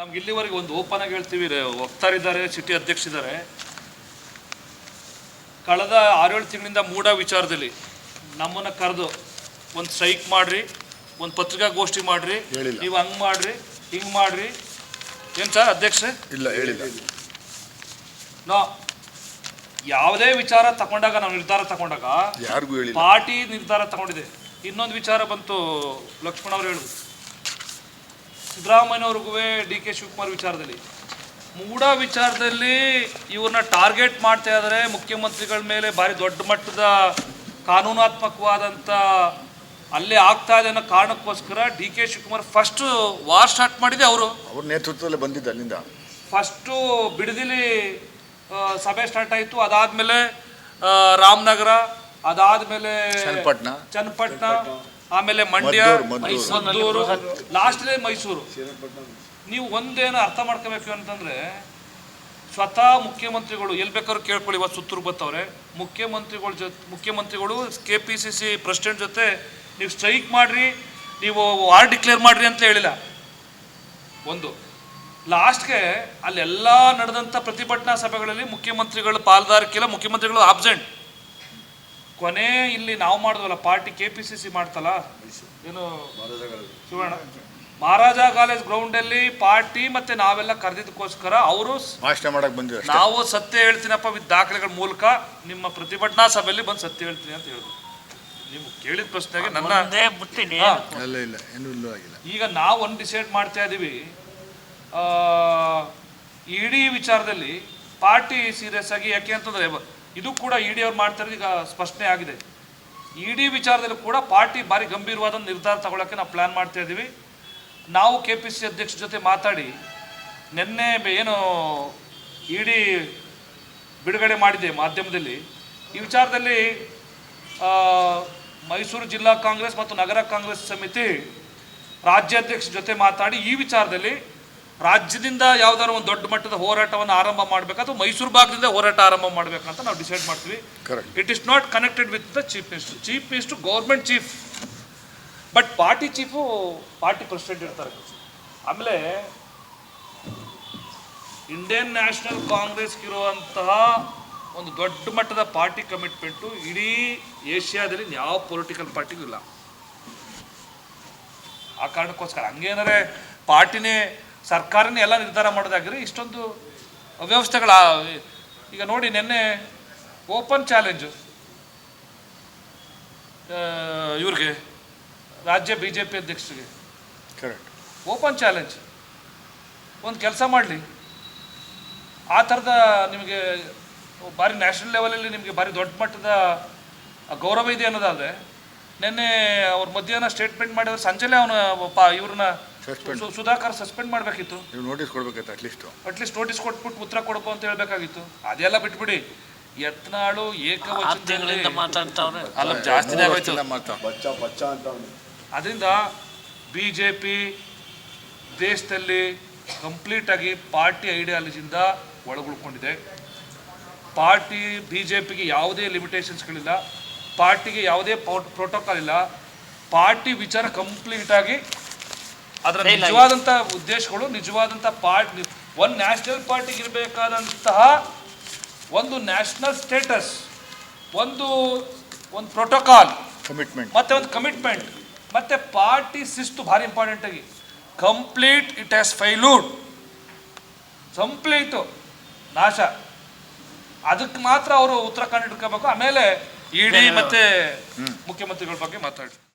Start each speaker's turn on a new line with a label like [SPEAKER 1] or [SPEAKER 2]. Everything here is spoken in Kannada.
[SPEAKER 1] ನಮ್ಗೆ ಇಲ್ಲಿವರೆಗೆ ಒಂದು ಓಪನ್ ಆಗಿ ಹೇಳ್ತೀವಿ, ವಕ್ತಾರಿದ್ದಾರೆ, ಸಿಟಿ ಅಧ್ಯಕ್ಷರಿದ್ದಾರೆ. ಕಳೆದ 6-7 ತಿಂಗಳಿಂದ ಮೂಡ ವಿಚಾರದಲ್ಲಿ ನಮ್ಮನ್ನು ಕರೆದು ಒಂದು ಸ್ಟ್ರೈಕ್ ಮಾಡ್ರಿ, ಒಂದು ಪತ್ರಿಕಾಗೋಷ್ಠಿ ಮಾಡ್ರಿ, ನೀವು ಹಂಗೆ ಮಾಡ್ರಿ, ಹಿಂಗೆ ಮಾಡ್ರಿ. ಏನು ಸರ್ ಅಧ್ಯಕ್ಷರೇ?
[SPEAKER 2] ಇಲ್ಲ ಹೇಳಿಲ್ಲ.
[SPEAKER 1] ನೋ, ಯಾವುದೇ ವಿಚಾರ ತಗೊಂಡಾಗ ನಾವು ನಿರ್ಧಾರ ತಗೊಂಡಾಗ
[SPEAKER 2] ಯಾರಿಗೂ ಹೇಳಿಲ್ಲ,
[SPEAKER 1] ಪಾರ್ಟಿ ನಿರ್ಧಾರ ತಗೊಂಡಿದೆ. ಇನ್ನೊಂದು ವಿಚಾರ ಬಂತು, ಲಕ್ಷ್ಮಣ್ ಅವರು ಹೇಳಿದ್ರು, ಸಿದ್ದರಾಮಯ್ಯವ್ರಿಗೂ ಡಿ ಕೆ ಶಿವಕುಮಾರ್ ವಿಚಾರದಲ್ಲಿ, ಮೂಡ ವಿಚಾರದಲ್ಲಿ ಇವ್ರನ್ನ ಟಾರ್ಗೆಟ್ ಮಾಡ್ತಾ ಇದ್ದಾರೆ. ಮುಖ್ಯಮಂತ್ರಿಗಳ ಮೇಲೆ ಭಾರಿ ದೊಡ್ಡ ಮಟ್ಟದ ಕಾನೂನಾತ್ಮಕವಾದಂಥ ಅಲ್ಲೇ ಆಗ್ತಾ ಇದೆ ಅನ್ನೋ ಕಾರಣಕ್ಕೋಸ್ಕರ D K Shivakumar first war start ಮಾಡಿದೆ. ಅವರು
[SPEAKER 2] ಅವ್ರ ನೇತೃತ್ವದಲ್ಲೇ ಬಂದಿದ್ದ. ಅಲ್ಲಿಂದ
[SPEAKER 1] ಫಸ್ಟು ಬಿಡದಿಲಿ ಸಭೆ ಸ್ಟಾರ್ಟ್ ಆಯಿತು. ಅದಾದಮೇಲೆ ರಾಮನಗರ, ಅದಾದಮೇಲೆ ಚನ್ನಪಟ್ಟಣ, ಆಮೇಲೆ ಮಂಡ್ಯ, ಮದ್ದೂರು, ಲಾಸ್ಟ್ಲೇ ಮೈಸೂರು. ನೀವು ಒಂದೇನು ಅರ್ಥ ಮಾಡ್ಕೋಬೇಕು ಅಂತಂದರೆ, ಸ್ವತಃ ಮುಖ್ಯಮಂತ್ರಿಗಳು ಎಲ್ಲಿ ಬೇಕಾದ್ರೂ ಕೇಳ್ಕೊಳ್ಳಿ, ಇವತ್ತು ಸುತ್ತೂರು ಬರ್ತವ್ರೆ, ಮುಖ್ಯಮಂತ್ರಿಗಳು KPCC ಪ್ರೆಸಿಡೆಂಟ್ ಜೊತೆ ನೀವು ಸ್ಟ್ರೈಕ್ ಮಾಡಿರಿ, ನೀವು ವಾರ್ ಡಿಕ್ಲೇರ್ ಮಾಡಿರಿ ಅಂತ ಹೇಳಿಲ್ಲ. ಒಂದು ಲಾಸ್ಟ್ಗೆ ಅಲ್ಲೆಲ್ಲ ನಡೆದಂಥ ಪ್ರತಿಭಟನಾ ಸಭೆಗಳಲ್ಲಿ ಮುಖ್ಯಮಂತ್ರಿಗಳು ಪಾಲ್ದಾರಿಕೆಲ್ಲ, ಮುಖ್ಯಮಂತ್ರಿಗಳು ಆಬ್ಸೆಂಟ್. ಕೊನೆ ಇಲ್ಲಿ ನಾವು ಮಾಡಿದ್ವಲ್ಲ, ಪಾರ್ಟಿ KPCC ಮಾಡ್ತಲ್ಲ, ಏನು ಶಿವಣ್ಣ, ಮಹಾರಾಜ ಕಾಲೇಜ್ ಗ್ರೌಂಡಲ್ಲಿ ಪಾರ್ಟಿ ಮತ್ತೆ ನಾವೆಲ್ಲ ಕರೆದಿದ್ದಕ್ಕೋಸ್ಕರ ಅವರು
[SPEAKER 2] ಭಾಷಣ ಮಾಡಕ್ಕೆ ಬಂದಿದ್ರು.
[SPEAKER 1] ನಾವು ಸತ್ಯ ಹೇಳ್ತೀನಪ್ಪ ವಿತ್ ದಾಖಲೆಗಳ ಮೂಲಕ ನಿಮ್ಮ ಪ್ರತಿಭಟನಾ ಸಭೆಯಲ್ಲಿ ಬಂದು ಸತ್ಯ ಹೇಳ್ತೀನಿ ಅಂತ ಹೇಳಿದ್ರು. ನೀವು ಕೇಳಿದ ಪ್ರಶ್ನೆಗೆ ನನ್ನ ಈಗ ನಾವು ಒಂದು ಡಿಸೈಡ್ ಮಾಡ್ತಾ ಇದ್ದೀವಿ, ಇಡೀ ವಿಚಾರದಲ್ಲಿ ಪಾರ್ಟಿ ಸೀರಿಯಸ್ ಆಗಿ, ಯಾಕೆ ಅಂತಂದರೆ ಇದು ಕೂಡ ಇಡಿ ಅವ್ರು ಮಾಡ್ತಾ ಇರೋದು ಈಗ ಸ್ಪಷ್ಟನೆ ಆಗಿದೆ. ಇಡಿ ವಿಚಾರದಲ್ಲೂ ಕೂಡ ಪಾರ್ಟಿ ಭಾರಿ ಗಂಭೀರವಾದ ನಿರ್ಧಾರ ತಗೊಳ್ಳೋಕ್ಕೆ ನಾವು ಪ್ಲ್ಯಾನ್ ಮಾಡ್ತಾ ಇದ್ದೀವಿ. ನಾವು KPCC ಅಧ್ಯಕ್ಷರ ಜೊತೆ ಮಾತಾಡಿ ನಿನ್ನೆ ಏನು ಇಡಿ ಬಿಡುಗಡೆ ಮಾಡಿದೆ ಮಾಧ್ಯಮದಲ್ಲಿ, ಈ ವಿಚಾರದಲ್ಲಿ ಮೈಸೂರು ಜಿಲ್ಲಾ ಕಾಂಗ್ರೆಸ್ ಮತ್ತು ನಗರ ಕಾಂಗ್ರೆಸ್ ಸಮಿತಿ ರಾಜ್ಯಾಧ್ಯಕ್ಷರ ಜೊತೆ ಮಾತಾಡಿ ಈ ವಿಚಾರದಲ್ಲಿ ರಾಜ್ಯದಿಂದ ಯಾವ್ದಾದ್ರು ಒಂದು ದೊಡ್ಡ ಮಟ್ಟದ ಹೋರಾಟವನ್ನು ಆರಂಭ ಮಾಡಬೇಕು ಅಥವಾ ಮೈಸೂರು ಭಾಗದಿಂದ ಹೋರಾಟ ಆರಂಭ ಮಾಡಬೇಕಂತ ನಾವು ಡಿಸೈಡ್ ಮಾಡ್ತೀವಿ. It is not connected with the chief minister government chief, but party chief party president ಇರ್ತಾರೆ. ಆಮೇಲೆ ಇಂಡಿಯನ್ ನ್ಯಾಷನಲ್ ಕಾಂಗ್ರೆಸ್ಗಿರುವಂತಹ ಒಂದು ದೊಡ್ಡ ಮಟ್ಟದ ಪಾರ್ಟಿ ಕಮಿಟ್ಮೆಂಟು ಇಡೀ ಏಷ್ಯಾದಲ್ಲಿ ಯಾವ ಪೊಲಿಟಿಕಲ್ ಪಾರ್ಟಿಗೂ ಇಲ್ಲ. ಆ ಕಾರಣಕ್ಕೋಸ್ಕರ ಹಂಗೇನಾರೆ ಪಾರ್ಟಿನೇ ಸರ್ಕಾರನೇ ಎಲ್ಲ ನಿರ್ಧಾರ ಮಾಡೋದಾಗಿದ್ರೆ ಇಷ್ಟೊಂದು ಅವ್ಯವಸ್ಥೆಗಳ. ಈಗ ನೋಡಿ, ನಿನ್ನೆ ಓಪನ್ ಚಾಲೆಂಜು ಇವ್ರಿಗೆ, ರಾಜ್ಯ BJP ಅಧ್ಯಕ್ಷರಿಗೆ ಓಪನ್ ಚಾಲೆಂಜ್, ಒಂದು ಕೆಲಸ ಮಾಡಲಿ, ಆ ಥರದ ನಿಮಗೆ ಭಾರಿ ನ್ಯಾಷನಲ್ ಲೆವೆಲಲ್ಲಿ ನಿಮಗೆ ಭಾರಿ ದೊಡ್ಡ ಮಟ್ಟದ ಗೌರವ ಇದೆ ಅನ್ನೋದಾದರೆ, ನಿನ್ನೆ ಅವ್ರು ಮಧ್ಯಾಹ್ನ ಸ್ಟೇಟ್ಮೆಂಟ್ ಮಾಡಿದ್ರೆ ಸಂಜೆಲೇ ಅವನು ಇವ್ರನ್ನ ಸುಧಾಕರ್ ಸಸ್ಪೆಂಡ್ ಮಾಡಬೇಕಿತ್ತು,
[SPEAKER 2] ನೋಟಿಸ್ ಕೊಡಬೇಕಿತ್ತು,
[SPEAKER 1] ಅಟ್ಲೀಸ್ಟ್ ನೋಟಿಸ್ ಕೊಟ್ಬಿಟ್ಟು ಉತ್ತರ ಕೊಡಬೇಕು ಅಂತ ಹೇಳಬೇಕಾಗಿತ್ತು. ಅದೆಲ್ಲ ಬಿಟ್ಬಿಡಿ, ಯತ್ನಾಳು ಏಕವಚನದಲ್ಲಿ ಅಲ್ಲ ಜಾಸ್ತಿನೇ ಆಗೋಯ್ತು. ಅದರಿಂದ BJP ದೇಶದಲ್ಲಿ ಕಂಪ್ಲೀಟಾಗಿ ಪಾರ್ಟಿ ಐಡಿಯಾಲಜಿಯಿಂದ ಒಳಗುಳ್ಕೊಂಡಿದೆ. ಪಾರ್ಟಿ BJPಗೆ ಯಾವುದೇ ಲಿಮಿಟೇಷನ್ಸ್ಗಳಿಲ್ಲ, ಪಾರ್ಟಿಗೆ ಯಾವುದೇ ಪ್ರೋಟೋಕಾಲ್ ಇಲ್ಲ. ಪಾರ್ಟಿ ವಿಚಾರ ಕಂಪ್ಲೀಟಾಗಿ ಅದರ ನಿಜವಾದಂಥ ಉದ್ದೇಶಗಳು, ನಿಜವಾದಂಥ ಪಾರ್ಟಿ, ಒಂದು ನ್ಯಾಷನಲ್ ಪಾರ್ಟಿಗೆ ಇರಬೇಕಾದಂತಹ ಒಂದು ನ್ಯಾಷನಲ್ ಸ್ಟೇಟಸ್, ಒಂದು ಪ್ರೋಟೋಕಾಲ್, ಮತ್ತೆ ಒಂದು ಕಮಿಟ್ಮೆಂಟ್, ಮತ್ತೆ ಪಾರ್ಟಿ ಶಿಸ್ತು ಭಾರಿ ಇಂಪಾರ್ಟೆಂಟ್ ಆಗಿ ಕಂಪ್ಲೀಟ್ ಇಟ್ ಹ್ಯಾಸ್ ಫೈಲ್ಯೂಡ್, ಕಂಪ್ಲೀಟು ನಾಶ. ಅದಕ್ಕೆ ಮಾತ್ರ ಅವರು ಉತ್ತರ ಕಂಡು ಹಿಡ್ಕೋಬೇಕು. ಆಮೇಲೆ ಇಡಿ ಮತ್ತೆ ಮುಖ್ಯಮಂತ್ರಿಗಳ ಬಗ್ಗೆ ಮಾತಾಡಿ.